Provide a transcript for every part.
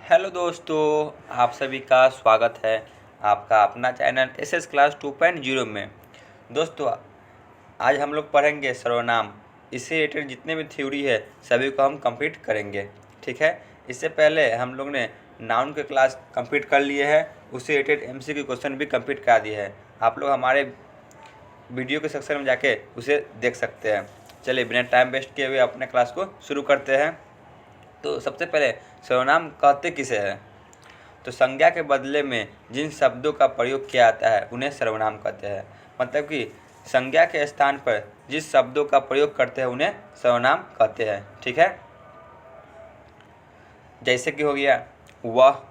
Hello दोस्तों, आप सभी का स्वागत है आपका अपना चैनल एसएस क्लास 2.0 में। दोस्तों, आज हम लोग पढ़ेंगे सर्वनाम। इससे रिलेटेड जितने भी थ्योरी है सभी को हम कंप्लीट करेंगे। ठीक है। इससे पहले हम लोग ने नाउन के क्लास कंप्लीट कर लिए है, उससे रिलेटेड एमसीक्यू क्वेश्चन भी कंप्लीट करा दिए हैं। आप लोग हमारे वीडियो के सेक्शन में जाके उसे देख सकते हैं। चलिए बिना टाइम वेस्ट किए हुए अपने क्लास को शुरू करते हैं। तो सबसे पहले सर्वनाम कहते किसे हैं? तो संज्ञा के बदले में जिन शब्दों का प्रयोग किया जाता है उन्हें सर्वनाम कहते हैं। मतलब कि संज्ञा के स्थान पर जिस शब्दों का प्रयोग करते हैं उन्हें सर्वनाम कहते हैं। ठीक है। जैसे कि हो गया वह,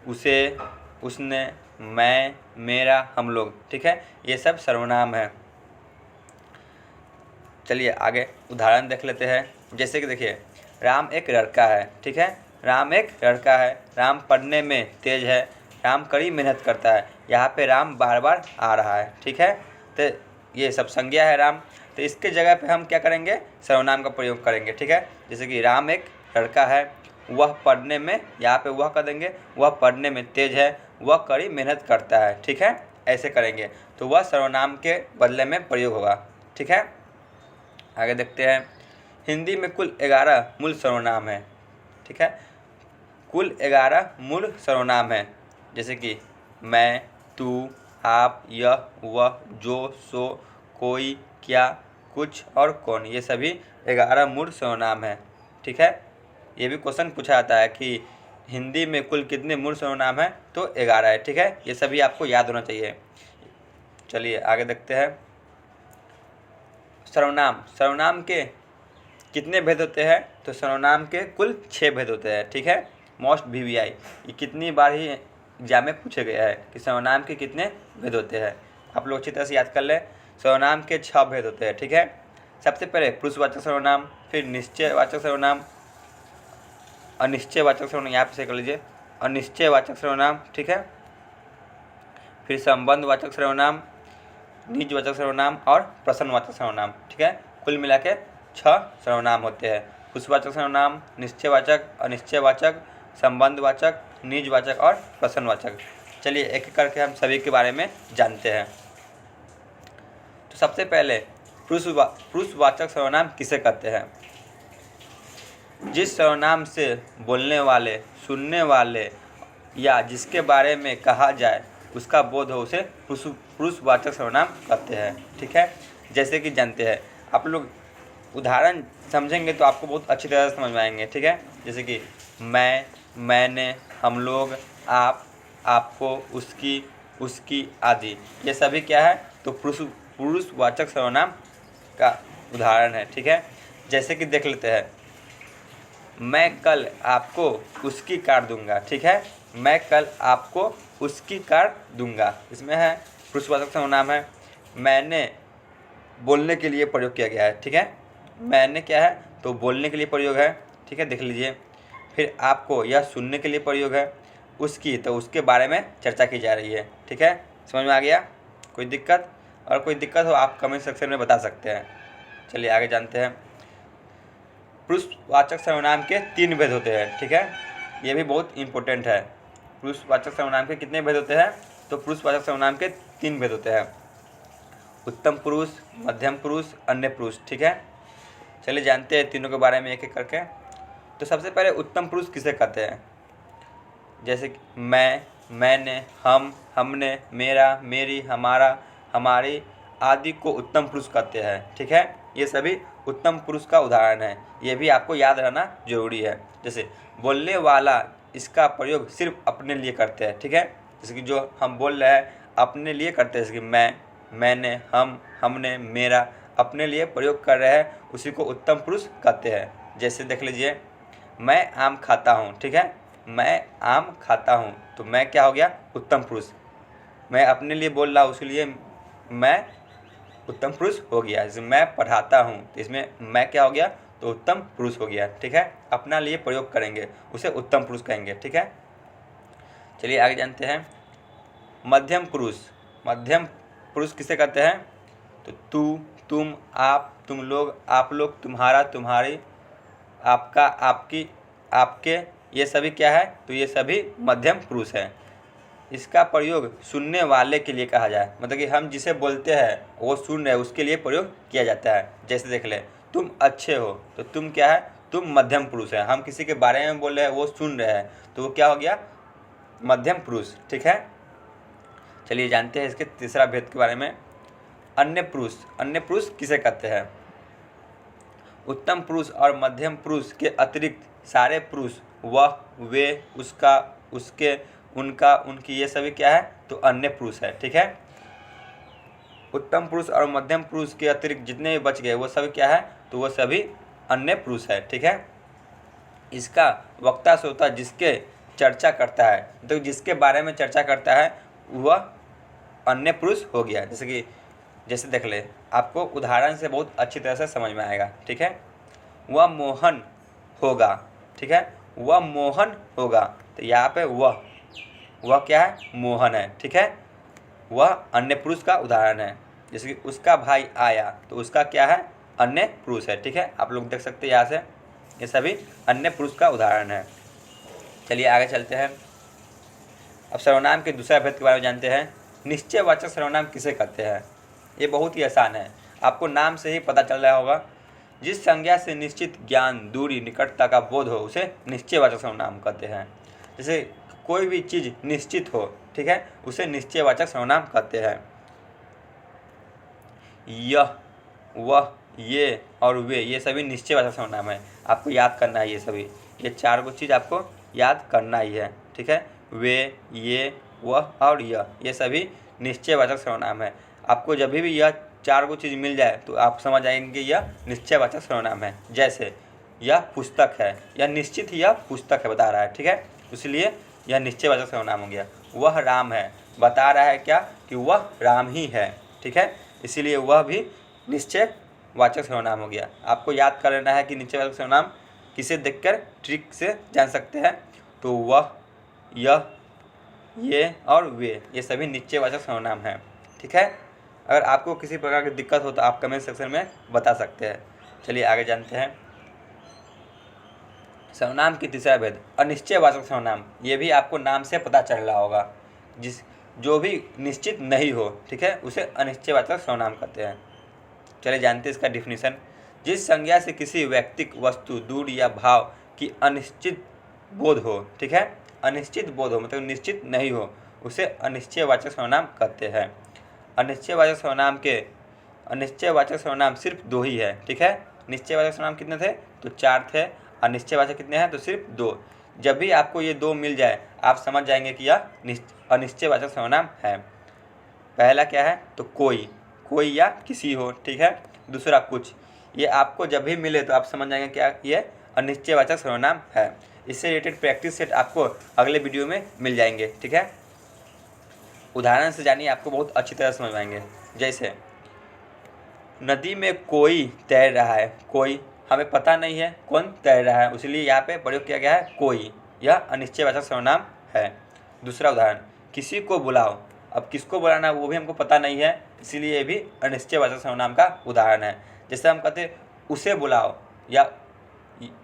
उसे, उसने, मैं, मेरा, हम लोग। ठीक है, ये सब सर्वनाम है। चलिए आगे उदाहरण देख लेते हैं। जैसे कि देखिए, राम एक लड़का है। ठीक है, राम एक लड़का है। राम पढ़ने में तेज है। राम कड़ी मेहनत करता है। यहाँ पे राम बार बार आ रहा है। ठीक है, तो ये सब संज्ञा है राम। तो इसके जगह पे हम क्या करेंगे? सर्वनाम का प्रयोग करेंगे। ठीक है, जैसे कि राम एक लड़का है, वह पढ़ने में, यहाँ पे वह कर देंगे, वह पढ़ने में तेज है, वह कड़ी मेहनत करता है। ठीक है, ऐसे करेंगे तो वह सर्वनाम के बदले में प्रयोग होगा। ठीक है, आगे देखते हैं। हिंदी में कुल 11 मूल सर्वनाम है। ठीक है, कुल 11 मूल सर्वनाम है। जैसे कि मैं, तू, आप, यह, वह, जो, सो, कोई, क्या, कुछ और कौन, ये सभी 11 मूल सर्वनाम है। ठीक है, ये भी क्वेश्चन पूछा जाता है कि हिंदी में कुल कितने मूल सर्वनाम है? तो 11 है। ठीक है, ये सभी आपको याद होना चाहिए। चलिए आगे देखते हैं। सर्वनाम, सर्वनाम के कितने भेद होते हैं? तो सर्वनाम के कुल 6 भेद होते हैं। ठीक है, मोस्ट वीवीआई, ये कितनी बार ही एग्जाम में पूछे गया है कि सर्वनाम के कितने भेद होते हैं। आप लोग अच्छी तरह से याद कर लें। सर्वनाम के 6 भेद होते हैं। ठीक है, सबसे पहले पुरुषवाचक सर्वनाम, फिर निश्चयवाचक सर्वनाम, अनिश्चयवाचक सर्वनाम, यहाँ पे कर लीजिए अनिश्चयवाचक सर्वनाम। ठीक है, फिर संबंधवाचक सर्वनाम, निजवाचक सर्वनाम और प्रश्नवाचक सर्वनाम। ठीक है, कुल मिला के 6 सर्वनाम होते हैं। पुरुषवाचक सर्वनाम, निश्चयवाचक, अनिश्चयवाचक, संबंधवाचक, निजवाचक और प्रश्नवाचक। चलिए एक एक करके हम सभी के बारे में जानते हैं। तो सबसे पहले पुरुषवाचक सर्वनाम किसे कहते हैं? जिस सर्वनाम से बोलने वाले, सुनने वाले या जिसके बारे में कहा जाए उसका बोध हो उसे पुरुषवाचक सर्वनाम कहते हैं। ठीक है, जैसे कि जानते हैं आप लोग, उदाहरण समझेंगे तो आपको बहुत अच्छी तरह से समझ में आएंगे। ठीक है, जैसे कि मैं, मैंने, हम लोग, आप, आपको, उसकी, उसकी आदि, ये सभी क्या है? तो पुरुषवाचक सर्वनाम का उदाहरण है। ठीक है, जैसे कि देख लेते हैं। मैं कल आपको उसकी कार दूंगा। ठीक है, मैं कल आपको उसकी कार दूंगा, इसमें है पुरुषवाचक सर्वनाम है। मैंने बोलने के लिए प्रयोग किया गया है। ठीक है, मैंने क्या है? तो बोलने के लिए प्रयोग है। ठीक है, देख लीजिए। फिर आपको यह सुनने के लिए प्रयोग है। उसकी, तो उसके बारे में चर्चा की जा रही है। ठीक है, समझ में आ गया? कोई दिक्कत? और कोई दिक्कत हो आप कमेंट सेक्शन में बता सकते हैं। चलिए आगे जानते हैं। पुरुषवाचक सर्वनाम के 3 भेद होते हैं। ठीक है, ये भी बहुत इंपॉर्टेंट है। पुरुषवाचक सर्वनाम के कितने भेद होते हैं? तो पुरुषवाचक सर्वनाम के 3 भेद होते हैं। उत्तम पुरुष, मध्यम पुरुष, अन्य पुरुष। ठीक है, चलिए जानते हैं तीनों के बारे में एक एक करके। तो सबसे पहले उत्तम पुरुष किसे कहते हैं? जैसे कि मैं, मैंने, हम, हमने, मेरा, मेरी, हमारा, हमारी आदि को उत्तम पुरुष कहते हैं। ठीक है, ये सभी उत्तम पुरुष का उदाहरण है। ये भी आपको याद रहना जरूरी है। जैसे बोलने वाला, इसका प्रयोग सिर्फ अपने लिए करते हैं। ठीक है, जैसे कि जो हम बोल रहे हैं अपने लिए करते हैं, जैसे कि मैं, मैंने, हम, हमने, मेरा, अपने लिए प्रयोग कर रहे हैं, उसी को उत्तम पुरुष कहते हैं। जैसे देख लीजिए, मैं आम खाता हूँ। ठीक है, मैं आम खाता हूँ, तो मैं क्या हो गया? उत्तम पुरुष। मैं अपने लिए बोल रहा हूँ, उसके मैं उत्तम पुरुष हो गया। जैसे मैं पढ़ाता हूँ, तो इसमें मैं क्या हो गया? तो उत्तम पुरुष हो गया। ठीक है, अपना लिए प्रयोग करेंगे उसे उत्तम पुरुष कहेंगे। ठीक है, चलिए आगे जानते हैं। मध्यम पुरुष, मध्यम पुरुष किसे कहते हैं? तो तू, तुम, आप, तुम लोग, आप लोग, तुम्हारा, तुम्हारी, आपका, आपकी, आपके, ये सभी क्या है, तो ये सभी मध्यम पुरुष है। इसका प्रयोग सुनने वाले के लिए कहा जाए, मतलब कि हम जिसे बोलते हैं वो सुन रहे हैं उसके लिए प्रयोग किया जाता है। जैसे देख ले, तुम अच्छे हो, तो तुम क्या है, तुम मध्यम पुरुष है। हम किसी के बारे में बोल रहे हैं, वो सुन रहे हैं, तो वो क्या हो गया, मध्यम पुरुष। ठीक है, चलिए जानते हैं इसके तीसरा भेद के बारे में। अन्य पुरुष, अन्य पुरुष किसे कहते हैं? उत्तम पुरुष और मध्यम पुरुष के अतिरिक्त सारे पुरुष, वह, वे, उसका, उसके, उनका, उनकी, ये सभी क्या है, तो अन्य पुरुष है। ठीक है, उत्तम पुरुष और मध्यम पुरुष के अतिरिक्त जितने भी बच गए वो सभी क्या है, तो वो सभी अन्य पुरुष है। ठीक है, इसका वक्ता श्रोता जिसके चर्चा करता है, तो जिसके बारे में चर्चा करता है वह अन्य पुरुष हो गया। जैसे देख ले, आपको उदाहरण से बहुत अच्छी तरह से समझ में आएगा। ठीक है, वह मोहन होगा। ठीक है, वह मोहन होगा, तो यहाँ पे वह क्या है, मोहन है। ठीक है, वह अन्य पुरुष का उदाहरण है। जैसे कि उसका भाई आया, तो उसका क्या है, अन्य पुरुष है। ठीक है, आप लोग देख सकते हैं यहाँ से, ये सभी अन्य पुरुष का उदाहरण है। चलिए आगे चलते हैं। अब सर्वनाम के दूसरा भेद के बारे में जानते हैं। निश्चयवाचक सर्वनाम किसे कहते हैं? ये बहुत ही आसान है, आपको नाम से ही पता चल रहा होगा। जिस संज्ञा से निश्चित ज्ञान, दूरी, निकटता का बोध हो उसे निश्चयवाचक सर्वनाम कहते हैं। जैसे कोई भी चीज़ निश्चित हो, ठीक है, उसे निश्चयवाचक सर्वनाम कहते हैं। यह, वह, ये और वे, ये सभी निश्चयवाचक सर्वनाम है। आपको याद करना है, ये सभी, ये चार को चीज़ आपको याद करना ही है। ठीक है, वे, ये, वह और यह, ये सभी निश्चयवाचक सर्वनाम है। आपको जब भी यह चार को चीज़ मिल जाए तो आप समझ आएंगे कि यह निश्चयवाचक सर्वनाम है। जैसे यह पुस्तक है, यह निश्चित ही यह पुस्तक है बता रहा है। ठीक है, इसलिए यह निश्चयवाचक सर्वनाम हो गया। वह राम है, बता रहा है क्या, कि वह राम ही है। ठीक है, इसीलिए वह भी निश्चयवाचक सर्वनाम हो गया। आपको याद कर लेना है कि निश्चयवाचक सर्वनाम किसे देखकर ट्रिक से जान सकते हैं, तो वह, यह, ये और वे, ये सभी निश्चयवाचक सर्वनाम हैं। ठीक है, अगर आपको किसी प्रकार की दिक्कत हो तो आप कमेंट सेक्शन में बता सकते हैं। चलिए आगे जानते हैं। सर्वनाम की तीसरा भेद, अनिश्चयवाचक सर्वनाम। ये भी आपको नाम से पता चल रहा होगा, जो भी निश्चित नहीं हो, ठीक है, उसे अनिश्चयवाचक सर्वनाम कहते हैं। चलिए जानते हैं इसका डिफिनीशन। जिस संज्ञा से किसी व्यक्तिक, वस्तु, दूरी या भाव की अनिश्चित बोध हो, ठीक है, अनिश्चित बोध हो मतलब निश्चित नहीं हो, उसे अनिश्चयवाचक सर्वनाम कहते हैं। अनिश्चयवाचक सर्वनाम सिर्फ दो ही है। ठीक है, निश्चयवाचक सर्वनाम कितने थे, तो चार थे। अनिश्चयवाचक कितने हैं, तो सिर्फ दो। जब भी आपको ये दो मिल जाए आप समझ जाएंगे कि यह अनिश्चयवाचक सर्वनाम है। पहला क्या है, तो कोई, कोई या किसी हो। ठीक है, दूसरा कुछ, ये आपको जब भी मिले तो आप समझ जाएंगे क्या ये अनिश्चयवाचक सर्वनाम है। इससे रिलेटेड प्रैक्टिस सेट आपको अगले वीडियो में मिल जाएंगे। ठीक है, उदाहरण से जानिए, आपको बहुत अच्छी तरह समझ आएंगे। जैसे नदी में कोई तैर रहा है, कोई हमें पता नहीं है कौन तैर रहा है, इसलिए यहाँ पे प्रयोग किया गया है कोई, यह अनिश्चयवाचक सर्वनाम है। दूसरा उदाहरण, किसी को बुलाओ। अब किसको बुलाना है वो भी हमको पता नहीं है, इसीलिए ये भी अनिश्चयवाचक सर्वनाम का उदाहरण है। जैसे हम कहते उसे बुलाओ या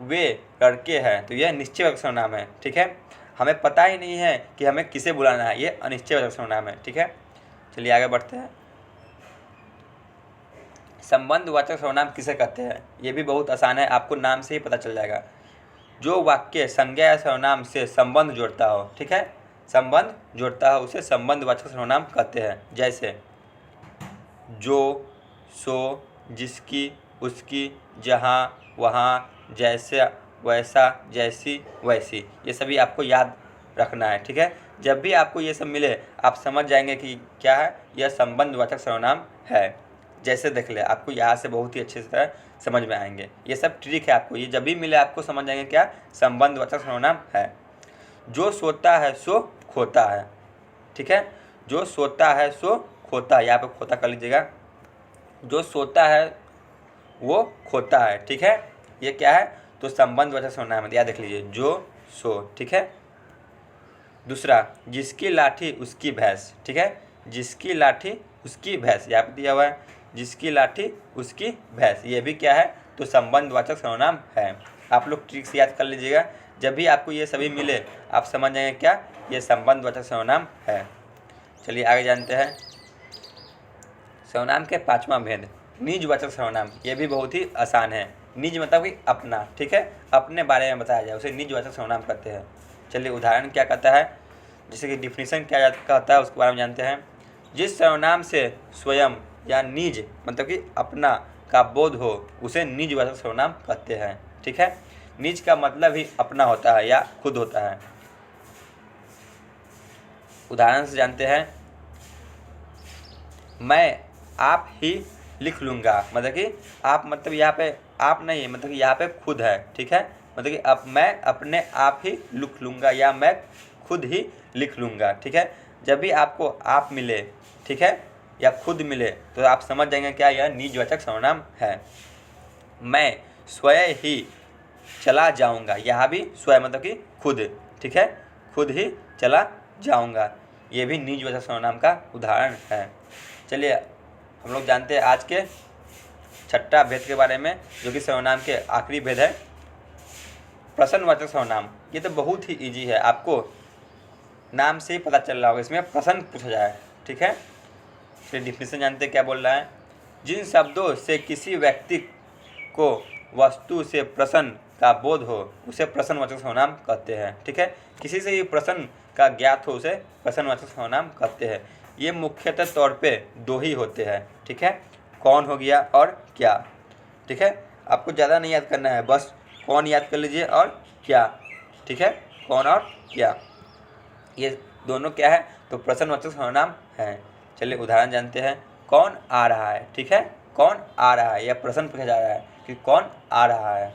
वे लड़के हैं, तो यह निश्चयवाचक सर्वनाम है। ठीक है, हमें पता ही नहीं है कि हमें किसे बुलाना है, ये अनिश्चयवाचक सर्वनाम है। ठीक है, चलिए आगे बढ़ते हैं। संबंधवाचक सर्वनाम किसे कहते हैं? ये भी बहुत आसान है, आपको नाम से ही पता चल जाएगा। जो वाक्य संज्ञा या सर्वनाम से संबंध जोड़ता हो, ठीक है, संबंध जोड़ता हो उसे संबंधवाचक सर्वनाम कहते हैं। जैसे जो, सो, जिसकी, उसकी, जहाँ, वहाँ, जैसे, वैसा, जैसी, वैसी, ये सभी आपको याद रखना है। ठीक है, जब भी आपको ये सब मिले आप समझ जाएंगे कि क्या है, यह संबंधवाचक सर्वनाम है। जैसे देख ले, आपको यहाँ से बहुत ही अच्छे से समझ में आएंगे। ये सब ट्रिक है, आपको ये जब भी मिले आपको समझ जाएंगे क्या संबंधवाचक सर्वनाम है। जो सोता है सो खोता है। ठीक है, जो सोता है सो खोता है, यहाँ पे खोता कर लीजिएगा। जो सोता है वो खोता है। ठीक है, ये क्या है, तो संबंधवाचक सर्वनाम है, याद देख लीजिए, जो, सो। ठीक है, दूसरा, जिसकी लाठी उसकी भैंस। ठीक है, जिसकी लाठी उसकी भैंस, यहाँ पे दिया हुआ है जिसकी लाठी उसकी भैंस, ये भी क्या है, तो संबंधवाचक सर्वनाम है। आप लोग ट्रिक से याद कर लीजिएगा, जब भी आपको ये सभी मिले आप समझ जाएंगे क्या ये संबंधवाचक सर्वनाम है। चलिए आगे जानते हैं सर्वनाम के 5वां भेद, निजवाचक सर्वनाम। ये भी बहुत ही आसान है। निज मतलब कि अपना, ठीक है, अपने बारे में बताया जाए उसे निजवाचक सर्वनाम कहते हैं। चलिए उदाहरण क्या कहता है, जैसे कि डिफिनीशन क्या कहता है उसके बारे में जानते हैं। जिस सर्वनाम से स्वयं या निज मतलब कि अपना का बोध हो उसे निजवाचक सर्वनाम कहते हैं, ठीक है। निज का मतलब ही अपना होता है या खुद होता है। उदाहरण से जानते हैं, मैं आप ही लिख लूँगा, मतलब कि आप मतलब यहाँ पे आप नहीं है, मतलब कि यहाँ पे खुद है, ठीक है। मतलब कि अब मैं अपने आप ही लिख लूँगा या मैं खुद ही लिख लूँगा, ठीक है। जब भी आपको आप मिले, ठीक है, या खुद मिले तो आप समझ जाएंगे क्या यह निजवाचक सर्वनाम है। मैं स्वयं ही चला जाऊँगा, यहाँ भी स्वयं मतलब कि खुद, ठीक है, खुद ही चला जाऊँगा, ये भी निजवाचक सर्वनाम का उदाहरण है। चलिए हम लोग जानते हैं आज के 6ठा भेद के बारे में, जो कि सर्वनाम के आखिरी भेद है, प्रश्नवाचक सर्वनाम। ये तो बहुत ही इजी है, आपको नाम से ही पता चल रहा होगा, इसमें प्रश्न पूछा जाए, ठीक है। फिर डिफिनीशन जानते हैं क्या बोल रहा है। जिन शब्दों से किसी व्यक्ति को वस्तु से प्रश्न का बोध हो उसे प्रश्नवाचक सर्वनाम कहते हैं, ठीक है। किसी से ही प्रश्न का ज्ञात हो उसे प्रश्नवाचक सर्वनाम कहते हैं। ये मुख्यतः तौर पे दो ही होते हैं, ठीक है, कौन हो गया और क्या, ठीक है। आपको ज़्यादा नहीं याद करना है, बस कौन याद कर लीजिए और क्या, ठीक है, कौन और क्या, ये दोनों क्या है तो प्रश्नवाचक सर्वनाम है। चलिए उदाहरण जानते हैं। कौन आ रहा है, ठीक है, कौन आ रहा है, यह प्रश्न पूछा जा रहा है कि कौन आ रहा है।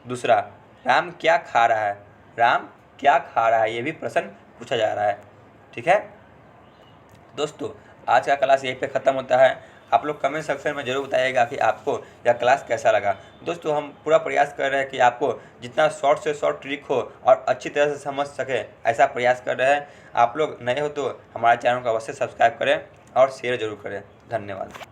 दूसरा, राम क्या खा रहा है, राम क्या खा रहा है, ये भी प्रश्न पूछा जा रहा है, ठीक है। दोस्तों आज का क्लास यहीं पे ख़त्म होता है। आप लोग कमेंट सेक्शन में ज़रूर बताइएगा कि आपको यह क्लास कैसा लगा। दोस्तों हम पूरा प्रयास कर रहे हैं कि आपको जितना शॉर्ट से शॉर्ट ट्रिक हो और अच्छी तरह से समझ सके ऐसा प्रयास कर रहे हैं। आप लोग नए हो तो हमारे चैनल को अवश्य सब्सक्राइब करें और शेयर ज़रूर करें। धन्यवाद।